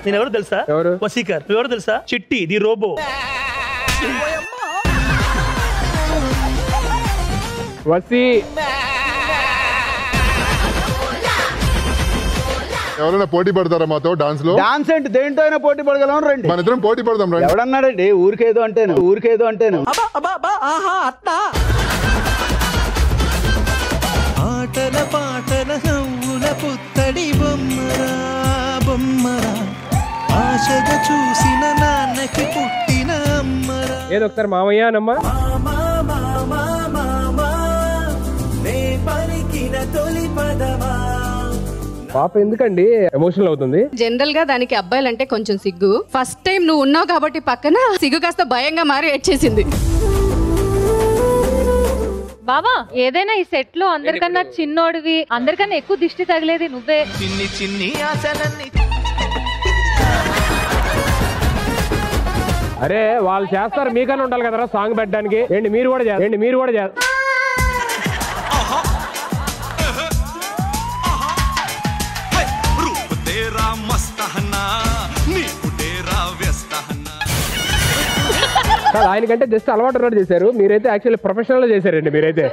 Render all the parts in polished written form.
నేను ఎవరు తెలుసా? వసీకర్. ఎవరు తెలుసా? చిట్టి ది రోబో. వసీ ఎవరైనా పోటీ పడతారా మాతో డాన్స్ లో? డాన్స్ ఏంటి, దేంతో అయినా పోటీ పడగలం రండి. మన ఇద్దరం పోటీ పడదాం రండి. ఎవడన్నాడండి ఊరికేదో అంటేను ఆటల పాటల నవ్వుల పుత్తడి బొమ్మరా బొమ్మరా ఆశగా చూసిన నాన్నకి పుట్టిన అమ్మరా. ఏదో ఒకసారి మామయ్య అనమ్మా. పాప ఎందుకండి ఎమోషనల్ అవుతుంది? జనరల్ గా దానికి అబ్బాయిలంటే కొంచెం సిగ్గు. ఫస్ట్ టైం నువ్వు ఉన్నావు కాబట్టి పక్కన సిగ్గు కాస్త భయంగా మారి ఏడ్చేసింది. బావా ఏదైనా ఈ సెట్ లో అందరికన్నా చిన్నోడివి, అందరికన్నా ఎక్కువ దిష్టి తగిలేది నువ్వే. చిన్ని చిన్ని ఆశలన్నీ. అరే వాళ్ళు చేస్తారు, మీకన్నా ఉండాలి కదరా సాంగ్ పెట్టడానికి. ఏంటి మీరు కూడా చేస్తారు. ఆయనకంటే జస్ట్ అలవాటు ఉన్నట్టు చేశారు, మీరైతే యాక్చువల్లీ ప్రొఫెషనల్ చేశారండి. మీరైతే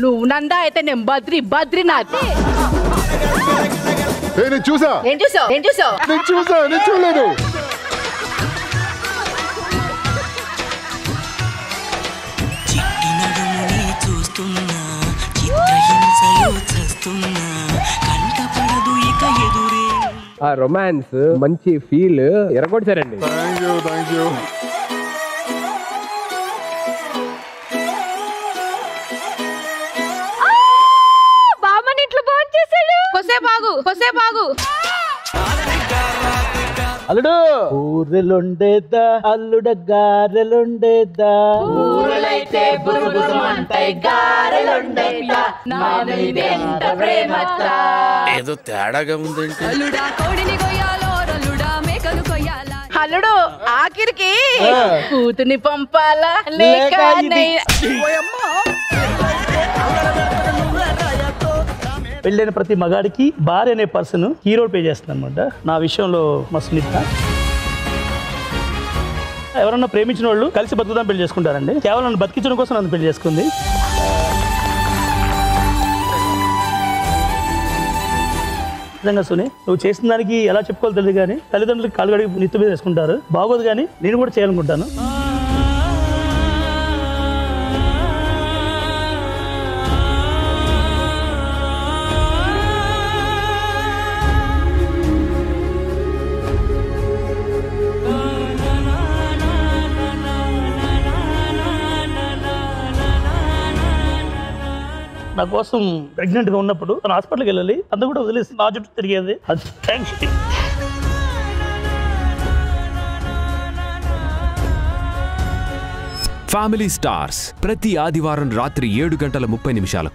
నువ్వు నందా అయితే నేను బద్రీనాథ్. నేను చూసా. ఏం చూసావు? నేను చూడలేదు. చిట్టి నడుముని చూస్తున్నా, చిత్రహింసలో చస్తున్నా, కంటపడదు ఇక ఎదురే. ఆ రొమాన్స్ మంచి ఫీల్ ఎరగొట్టారండి. Thank you. బామ్మని ఇట్లా బాగా చేశాడు. కొసేపాగు. అల్లుడు ఊరెలుండేద్దా అల్లుడ గారెలుండేద్దా. ఊరలైతే బురుగుమంటాయి గారెలుండేద్దా. నా మీదెంత ప్రేమత్తా. ఏదో తేడాగా ఉందంటే. అల్లుడా కోడిని కొయ్యాలో రల్లుడా మేకను కొయ్యాలా. అల్లుడు ఆఖరికి కూతుని పంపాలా లేక పెళ్ళైన ప్రతి మగాడికి భార్య అనే పర్సన్ హీరో పే చేస్తుంది అనమాట. నా విషయంలో మా సునీత ఎవరన్నా ప్రేమించిన వాళ్ళు కలిసి బతుకుదాం పెళ్లి చేసుకుంటారండి. కేవలం నన్ను బతికించడం కోసం నన్ను పెళ్లి చేసుకుంది. నిజంగా సునీ, నువ్వు చేసిన దానికి ఎలా చెప్పుకోవాలి తెలియదు కానీ తల్లిదండ్రులకి కాలు గడికి నిత్య మీద వేసుకుంటారు, బాగోదు. కానీ నేను కూడా చేయాలనుకుంటాను. నా కోసం ప్రెగ్నెంట్ గా ఉన్నప్పుడు తన హాస్పిటల్కి వెళ్ళాలి, అంత కూడా వదిలేసి నా చుట్టూ తిరిగేది. ఫ్యామిలీ స్టార్స్ ప్రతి ఆదివారం రాత్రి 7:30